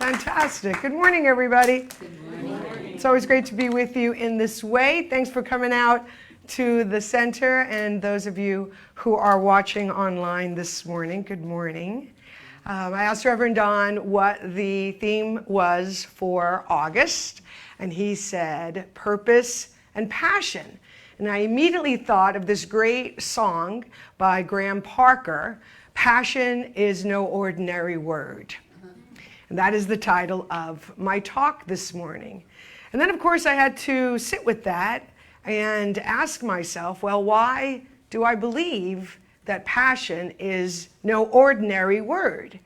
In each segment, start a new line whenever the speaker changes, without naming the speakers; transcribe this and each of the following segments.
Fantastic. Good morning, everybody.
Good morning.
It's always great to be with you in this way. Thanks for coming out to the center, and those of you who are watching online this morning, good morning. I asked Reverend Don what the theme was for August, and he said purpose and passion. And I immediately thought of this great song by Graham Parker, Passion is No Ordinary Word. And that is the title of my talk this morning. And then, of course, I had to sit with that and ask myself, well, why do I believe that passion is no ordinary word?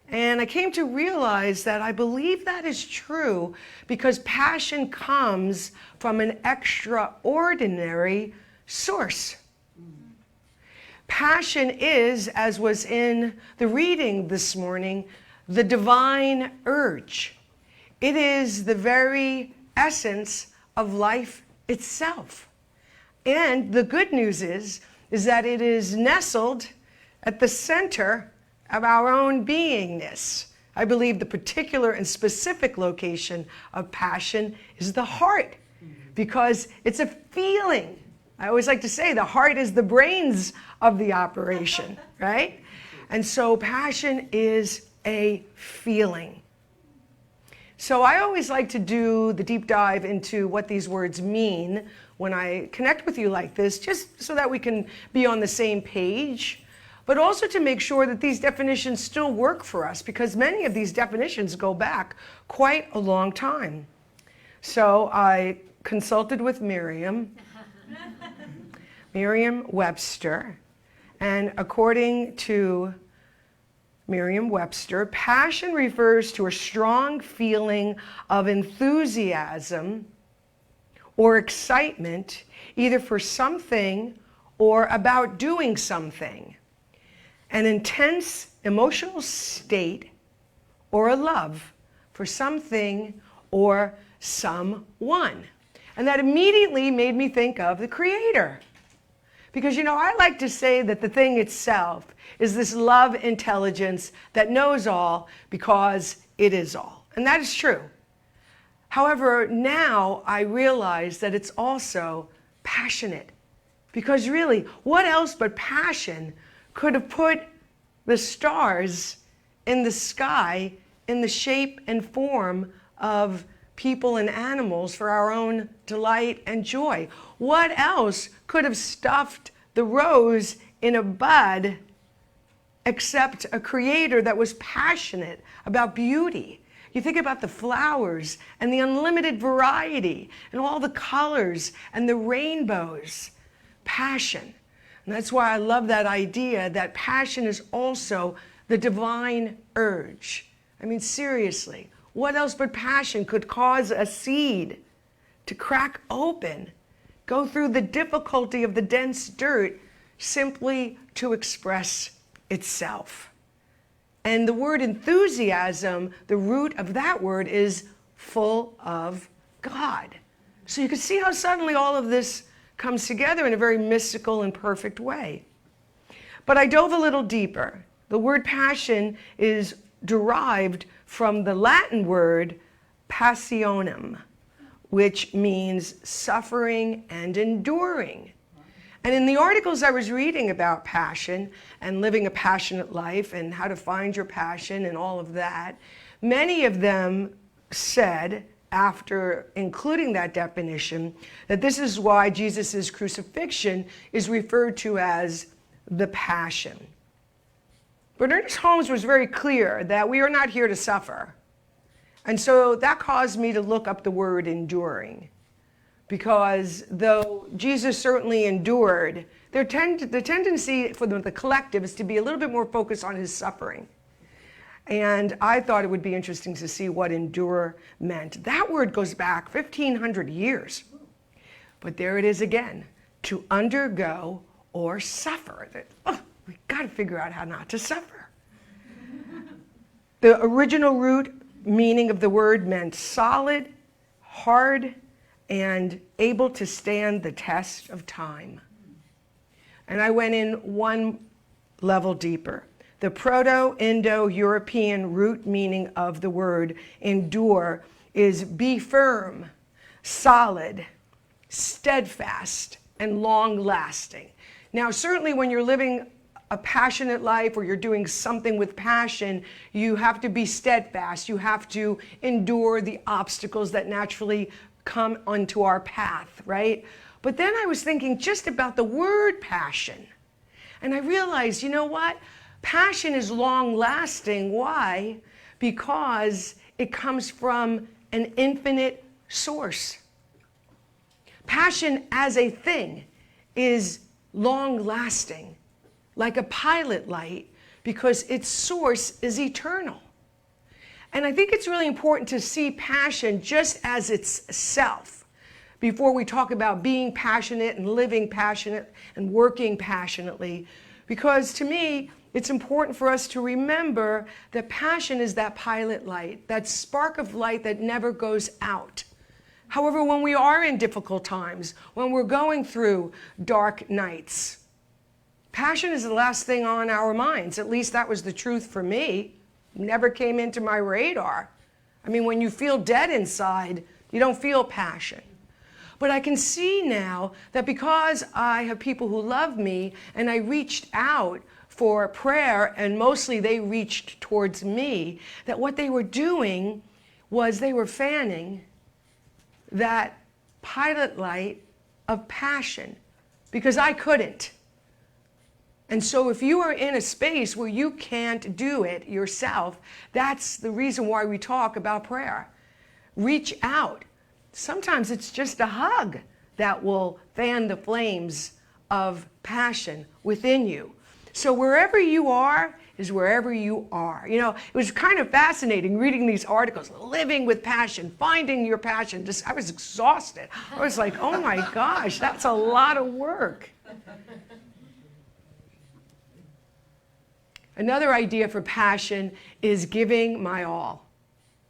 And I came to realize that I believe that is true because passion comes from an extraordinary source. Passion is, as was in the reading this morning, the divine urge. It is the very essence of life itself. And the good news is that it is nestled at the center of our own beingness. I believe the particular and specific location of passion is the heart, because it's a feeling. I always like to say the heart is the brains of the operation, right? And so passion is a feeling. So I always like to do the deep dive into what these words mean when I connect with you like this, just so that we can be on the same page, but also to make sure that these definitions still work for us, because many of these definitions go back quite a long time. So I consulted with Merriam-Webster, and according to Merriam-Webster, passion refers to a strong feeling of enthusiasm or excitement, either for something or about doing something, an intense emotional state, or a love for something or someone. And that immediately made me think of the Creator. Because, I like to say that the thing itself is this love intelligence that knows all because it is all. And that is true. However, now I realize that it's also passionate. Because really, what else but passion could have put the stars in the sky in the shape and form of people and animals for our own delight and joy? What else could have stuffed the rose in a bud except a creator that was passionate about beauty? You think about the flowers and the unlimited variety and all the colors and the rainbows. Passion. And that's why I love that idea that passion is also the divine urge. I mean, seriously, what else but passion could cause a seed to crack open, go through the difficulty of the dense dirt, simply to express itself? And the word enthusiasm, the root of that word is full of God. So you can see how suddenly all of this comes together in a very mystical and perfect way. But I dove a little deeper. The word passion is derived from the Latin word passionem, which means suffering and enduring. And in the articles I was reading about passion and living a passionate life and how to find your passion and all of that, many of them said, after including that definition, that this is why Jesus' crucifixion is referred to as the Passion. But Ernest Holmes was very clear that we are not here to suffer. And so that caused me to look up the word enduring. Because though Jesus certainly endured, the tendency for the collective is to be a little bit more focused on his suffering. And I thought it would be interesting to see what endure meant. That word goes back 1,500 years. But there it is again, to undergo or suffer. We've got to figure out how not to suffer. The original root meaning of the word meant solid, hard, and able to stand the test of time. And I went in one level deeper. The Proto-Indo-European root meaning of the word endure is be firm, solid, steadfast, and long-lasting. Now, certainly when you're living a passionate life or you're doing something with passion, you have to be steadfast. You have to endure the obstacles that naturally come onto our path, right? But then I was thinking just about the word passion. And I realized, you know what? Passion is long-lasting. Why? Because it comes from an infinite source. Passion as a thing is long-lasting, like a pilot light, because its source is eternal. And I think it's really important to see passion just as itself before we talk about being passionate and living passionate and working passionately, because to me, it's important for us to remember that passion is that pilot light, that spark of light that never goes out. However, when we are in difficult times, when we're going through dark nights, passion is the last thing on our minds. At least that was the truth for me. Never came into my radar. I mean, when you feel dead inside, you don't feel passion. But I can see now that because I have people who love me and I reached out for prayer, and mostly they reached towards me, that what they were doing was they were fanning that pilot light of passion, because I couldn't. And so if you are in a space where you can't do it yourself, that's the reason why we talk about prayer. Reach out. Sometimes it's just a hug that will fan the flames of passion within you. So wherever you are is wherever you are. You know, it was kind of fascinating reading these articles, living with passion, finding your passion. I was exhausted. I was like, oh my gosh, that's a lot of work. Another idea for passion is giving my all.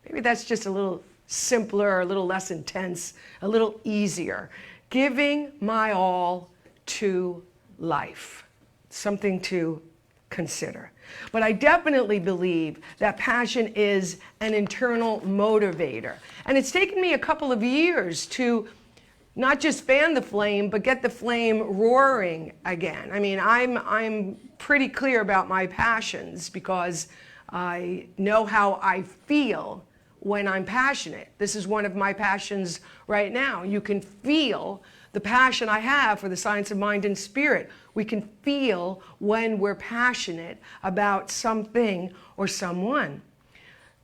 Maybe that's just a little simpler, a little less intense, a little easier. Giving my all to life. Something to consider. But I definitely believe that passion is an internal motivator. And it's taken me a couple of years to not just fan the flame, but get the flame roaring again. I mean, I'm pretty clear about my passions because I know how I feel when I'm passionate. This is one of my passions right now. You can feel the passion I have for the science of mind and spirit. We can feel when we're passionate about something or someone.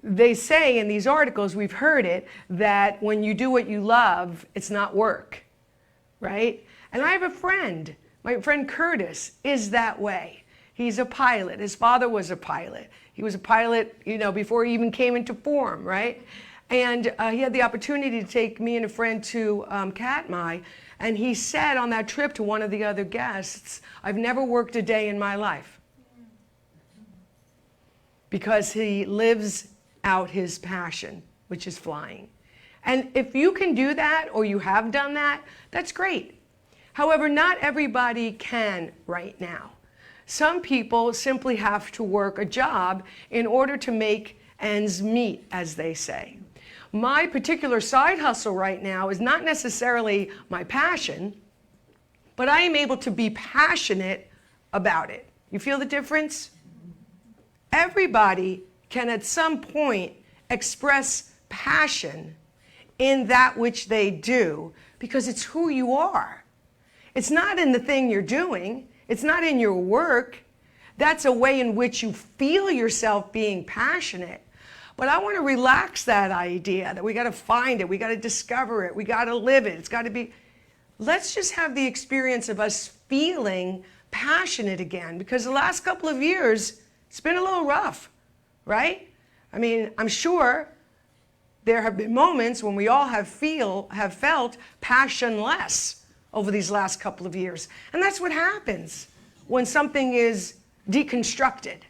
They say in these articles, we've heard it, that when you do what you love, it's not work, right? And I have a friend, my friend Curtis is that way. He's a pilot. His father was a pilot. He was a pilot, you know, before he even came into form, right? And he had the opportunity to take me and a friend to Katmai. And he said on that trip to one of the other guests, I've never worked a day in my life. Because he lives out his passion, which is flying. And if you can do that, or you have done that, that's great. However, not everybody can right now. Some people simply have to work a job in order to make ends meet, as they say. My particular side hustle right now is not necessarily my passion, but I am able to be passionate about it. You feel the difference? Everybody can at some point express passion in that which they do because it's who you are. It's not in the thing you're doing. It's not in your work. That's a way in which you feel yourself being passionate. But I want to relax that idea that we got to find it, we got to discover it, we got to live it. It's got to be, let's just have the experience of us feeling passionate again, because the last couple of years, it's been a little rough, right? I mean, I'm sure there have been moments when we all have felt passionless over these last couple of years. And that's what happens when something is deconstructed.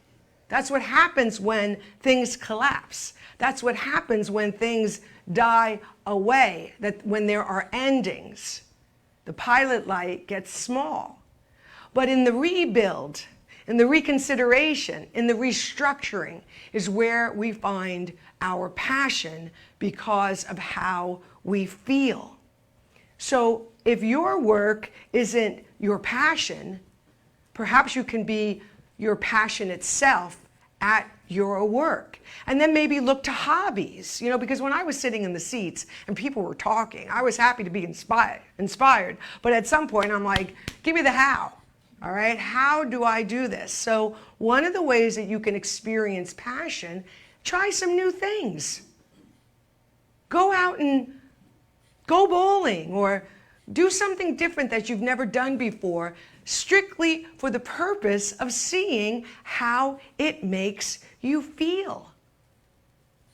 That's what happens when things collapse. That's what happens when things die away, that when there are endings. The pilot light gets small. But in the rebuild, in the reconsideration, in the restructuring is where we find our passion because of how we feel. So if your work isn't your passion, perhaps you can be your passion itself at your work. And then maybe look to hobbies, because when I was sitting in the seats and people were talking, I was happy to be inspired. But at some point I'm like, give me the how. All right, how do I do this? So one of the ways that you can experience passion, try some new things. Go out and go bowling or do something different that you've never done before, strictly for the purpose of seeing how it makes you feel.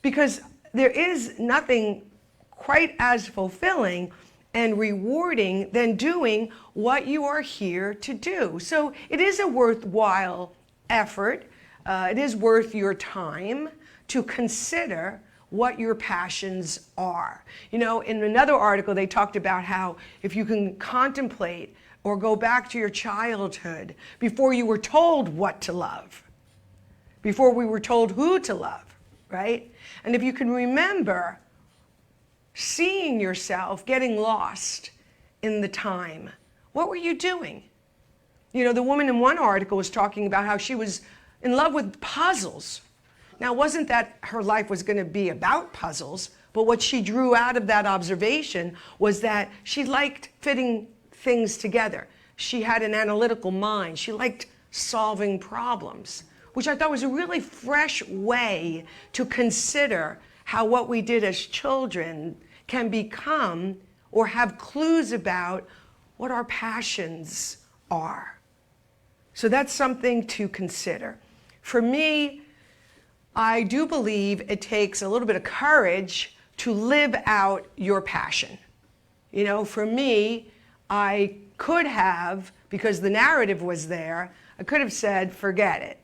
Because there is nothing quite as fulfilling and rewarding than doing what you are here to do. So it is a worthwhile effort. It is worth your time to consider what your passions are. In another article, they talked about how if you can contemplate or go back to your childhood before you were told what to love, before we were told who to love, right? And if you can remember seeing yourself getting lost in the time, what were you doing? The woman in one article was talking about how she was in love with puzzles. Now, it wasn't that her life was going to be about puzzles, but what she drew out of that observation was that she liked fitting things together. She had an analytical mind. She liked solving problems, which I thought was a really fresh way to consider how what we did as children can become or have clues about what our passions are. So that's something to consider. For me, I do believe it takes a little bit of courage to live out your passion. For me, I could have, because the narrative was there, I could have said, forget it.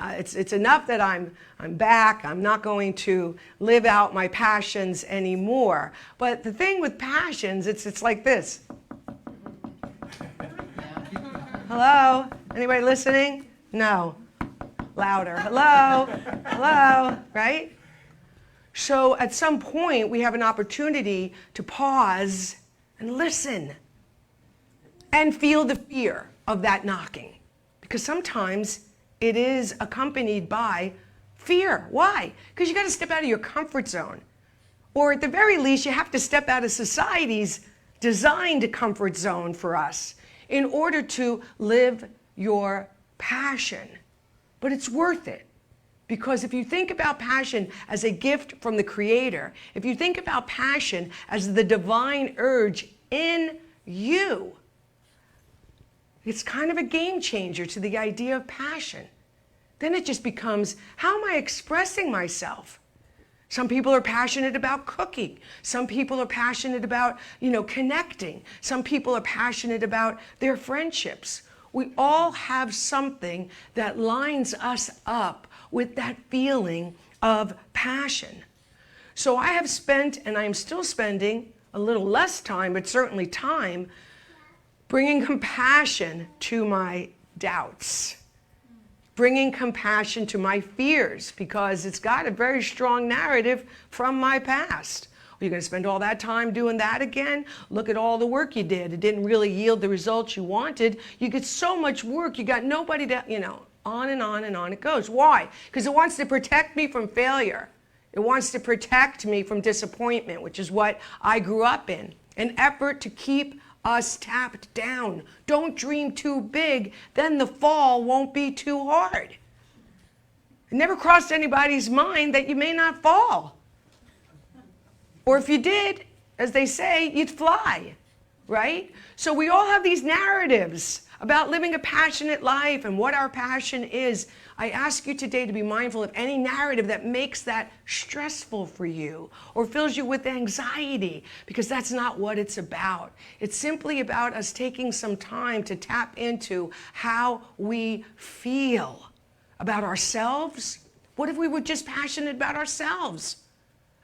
It's enough that I'm back. I'm not going to live out my passions anymore. But the thing with passions, it's like this. Hello? Anybody listening? No. Louder. Hello? Hello? Right? So at some point, we have an opportunity to pause and listen and feel the fear of that knocking. Because sometimes it is accompanied by fear. Why? Because you got to step out of your comfort zone. Or at the very least, you have to step out of society's designed comfort zone for us in order to live your passion. But it's worth it. Because if you think about passion as a gift from the Creator, if you think about passion as the divine urge in you, it's kind of a game changer to the idea of passion. Then it just becomes, how am I expressing myself? Some people are passionate about cooking. Some people are passionate about, connecting. Some people are passionate about their friendships. We all have something that lines us up with that feeling of passion. So I have spent, and I am still spending, a little less time, but certainly time, bringing compassion to my doubts, bringing compassion to my fears, because it's got a very strong narrative from my past. Are you going to spend all that time doing that again? Look at all the work you did. It didn't really yield the results you wanted. You get so much work, you got nobody to, on and on and on it goes. Why? Because it wants to protect me from failure. It wants to protect me from disappointment, which is what I grew up in. An effort to keep us tapped down. Don't dream too big, then the fall won't be too hard. It never crossed anybody's mind that you may not fall. Or if you did, as they say, you'd fly, right? So we all have these narratives about living a passionate life and what our passion is. I ask you today to be mindful of any narrative that makes that stressful for you or fills you with anxiety, because that's not what it's about. It's simply about us taking some time to tap into how we feel about ourselves. What if we were just passionate about ourselves?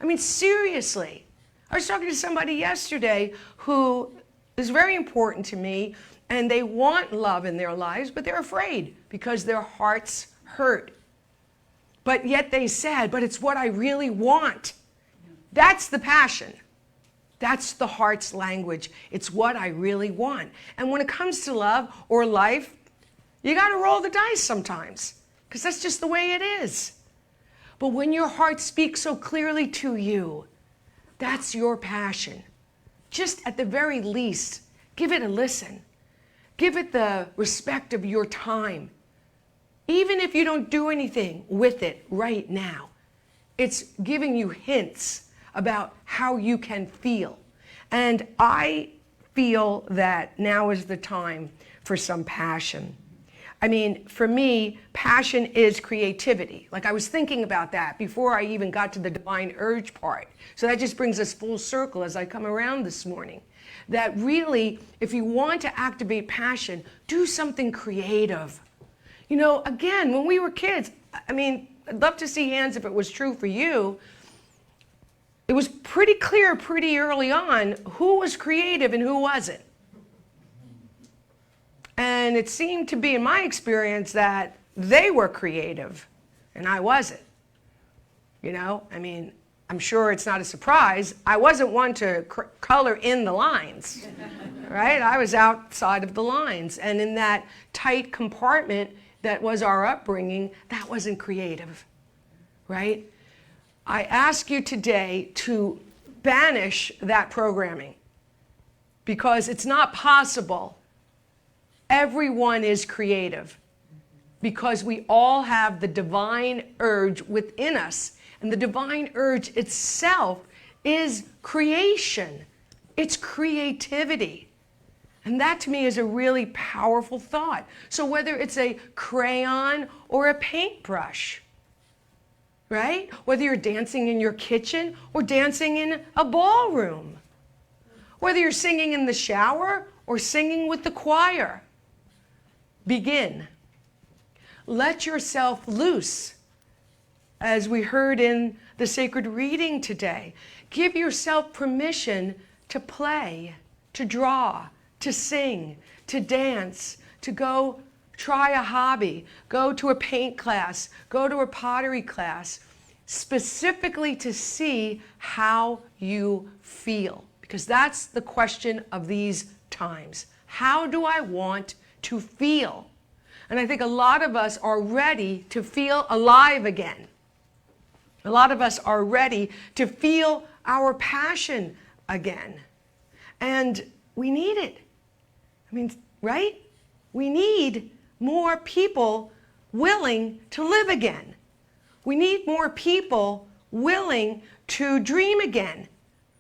I mean, seriously. I was talking to somebody yesterday who is very important to me, And they want love in their lives, but they're afraid because their hearts hurt. But yet they said, but it's what I really want. That's the passion. That's the heart's language. It's what I really want. And when it comes to love or life, you got to roll the dice sometimes, because that's just the way it is. But when your heart speaks so clearly to you, that's your passion. Just at the very least, give it a listen. Give it the respect of your time. Even if you don't do anything with it right now, it's giving you hints about how you can feel. And I feel that now is the time for some passion. I mean, for me, passion is creativity. Like, I was thinking about that before I even got to the divine urge part. So that just brings us full circle as I come around this morning. That really, if you want to activate passion, do something creative. You know, again, when we were kids, I mean, I'd love to see hands if it was true for you. It was pretty clear pretty early on who was creative and who wasn't. And it seemed to be, in my experience, that they were creative and I wasn't. You know, I mean, I'm sure it's not a surprise. I wasn't one to color in the lines, right? I was outside of the lines. And in that tight compartment that was our upbringing, that wasn't creative, right? I ask you today to banish that programming, because it's not possible. Everyone is creative, because we all have the divine urge within us. And the divine urge itself is creation. It's creativity. And that to me is a really powerful thought. So whether it's a crayon or a paintbrush, right? Whether you're dancing in your kitchen or dancing in a ballroom, whether you're singing in the shower or singing with the choir, begin. Let yourself loose. As we heard in the sacred reading today, give yourself permission to play, to draw, to sing, to dance, to go try a hobby, go to a paint class, go to a pottery class, specifically to see how you feel. Because that's the question of these times. How do I want to feel? And I think a lot of us are ready to feel alive again. A lot of us are ready to feel our passion again. And we need it. I mean, right? We need more people willing to live again. We need more people willing to dream again.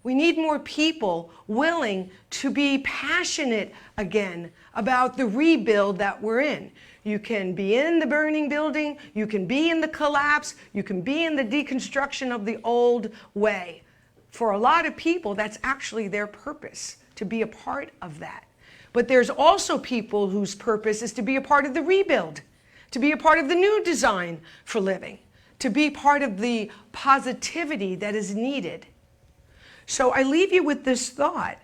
We need more people willing to be passionate again about the rebuild that we're in. You can be in the burning building, you can be in the collapse, you can be in the deconstruction of the old way. For a lot of people, that's actually their purpose, to be a part of that. But there's also people whose purpose is to be a part of the rebuild, to be a part of the new design for living, to be part of the positivity that is needed. So I leave you with this thought.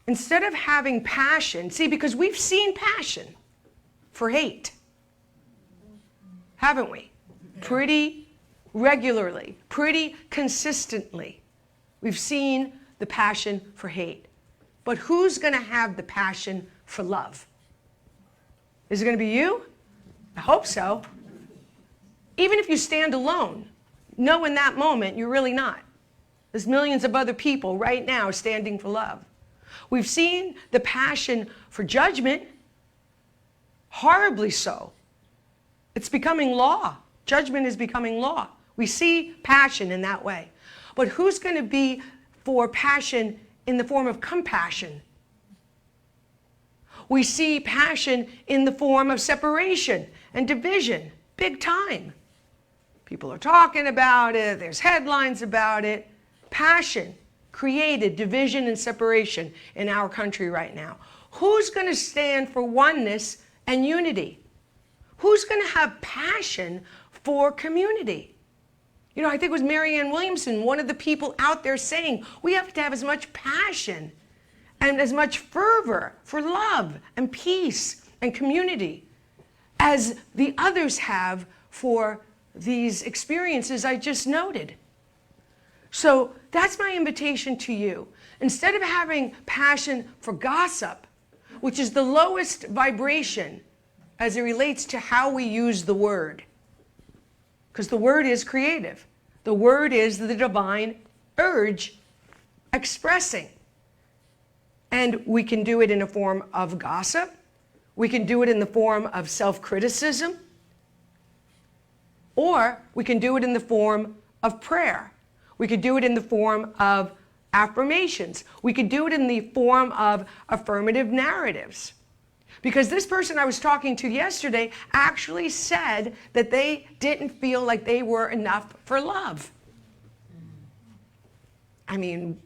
Instead of having passion, see, because we've seen passion for hate, haven't we? Pretty regularly, pretty consistently. We've seen the passion for hate. But who's going to have the passion for love? Is it going to be you? I hope so. Even if you stand alone, know in that moment you're really not. There's millions of other people right now standing for love. We've seen the passion for judgment, horribly so. It's becoming law. Judgment is becoming law. We see passion in that way. But who's going to be for passion in the form of compassion? We see passion in the form of separation and division, big time. People are talking about it, there's headlines about it. Passion created division and separation in our country right now. Who's going to stand for oneness and unity? Who's going to have passion for community? You know, I think it was Marianne Williamson, one of the people out there saying, we have to have as much passion and as much fervor for love and peace and community as the others have for these experiences I just noted. So that's my invitation to you. Instead of having passion for gossip, which is the lowest vibration as it relates to how we use the word, because the word is creative. The word is the divine urge expressing. And we can do it in a form of gossip. We can do it in the form of self-criticism. Or we can do it in the form of prayer. We could do it in the form of affirmations. We could do it in the form of affirmative narratives. Because this person I was talking to yesterday actually said that they didn't feel like they were enough for love. I mean,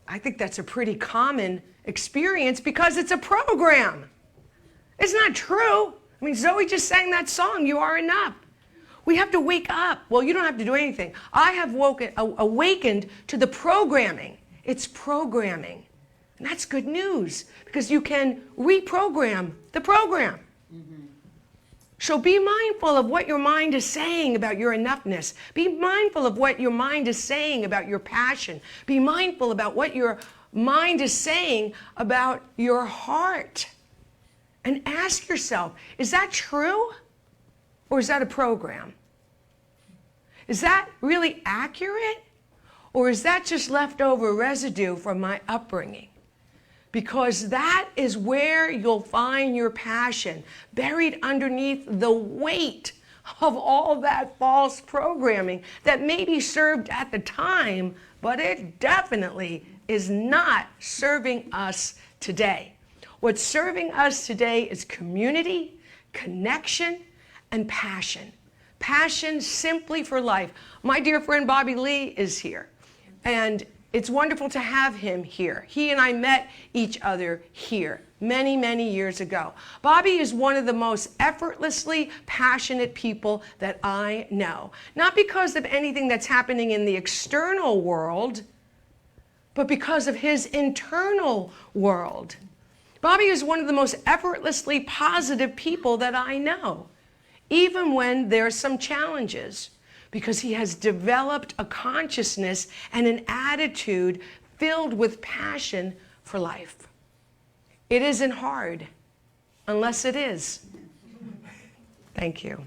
I think that's a pretty common experience because it's a program. It's not true. I mean, Zoe just sang that song, You Are Enough. We have to wake up. Well, you don't have to do anything. I have awakened to the programming. It's programming. And that's good news because you can reprogram the program. Mm-hmm. So be mindful of what your mind is saying about your enoughness. Be mindful of what your mind is saying about your passion. Be mindful about what your mind is saying about your heart. And ask yourself, is that true? Or is that a program? Is that really accurate? Or is that just leftover residue from my upbringing? Because that is where you'll find your passion, buried underneath the weight of all that false programming that maybe served at the time, but it definitely is not serving us today. What's serving us today is community, connection, and passion. Passion simply for life. My dear friend Bobby Lee is here, and it's wonderful to have him here. He and I met each other here many, many years ago. Bobby is one of the most effortlessly passionate people that I know. Not because of anything that's happening in the external world, but because of his internal world. Bobby is one of the most effortlessly positive people that I know, even when there's some challenges, because he has developed a consciousness and an attitude filled with passion for life. It isn't hard, unless it is. Thank you.